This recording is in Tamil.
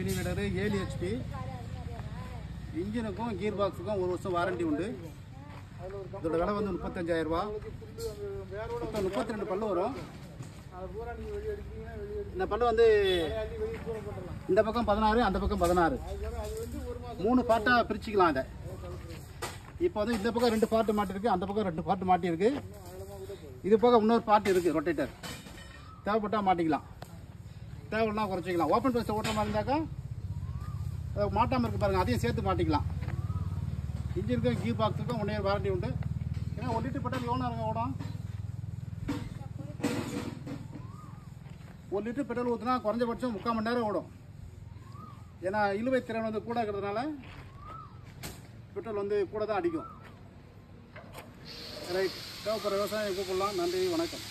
Divider 7 HP. இன்ஜினுக்கும் கீர் பாக்ஸுக்கும் 1 வருஷம் வாரண்டி உண்டு. இதோட விலை வந்து 35,000 ரூபா. மொத்தம் 32 பல்லு வரும். இந்த பல்லு வந்து இந்த பக்கம் 16, அந்த பக்கம் 16. 3 பார்ட்டாக பிரிச்சுக்கலாம் இதை. இப்போ வந்து இந்த பக்கம் 2 பார்ட்டு மாட்டிருக்கு, அந்த பக்கம் 2 பார்ட்டு மாட்டிருக்கு. இது போக இன்னொரு பார்ட் இருக்குது, ரொட்டேட்டர். தேவைப்பட்டால் மாட்டிக்கலாம், தேவைன்னா குறைச்சிக்கலாம். ஓப்பன் ப்ளேஸில் ஓட்டுற மாதிரி இருந்தாக்கா மாட்டாமல் இருக்குது பாருங்கள், அதையும் சேர்த்து மாட்டிக்கலாம். இன்ஜினுக்கும் கீர் பாக்ஸுக்கும் 1 இயர் வாரண்டி உண்டு. ஏன்னா 1 லிட்டர் பெட்ரோல் எவ்வளோ நேரம் ஓடும்? 1 லிட்டர் பெட்ரோல் ஊற்றினா குறைஞ்சபட்சம் 3/4 மணி நேரம் ஓடும். ஏன்னா இழுவை திறன் வந்து கூட இருக்கிறதுனால பெட்ரோல் வந்து கூட தான் அடிக்கும். ரைட், தேவைப்படுற விவசாயம் கூப்பிடலாம். நன்றி, வணக்கம்.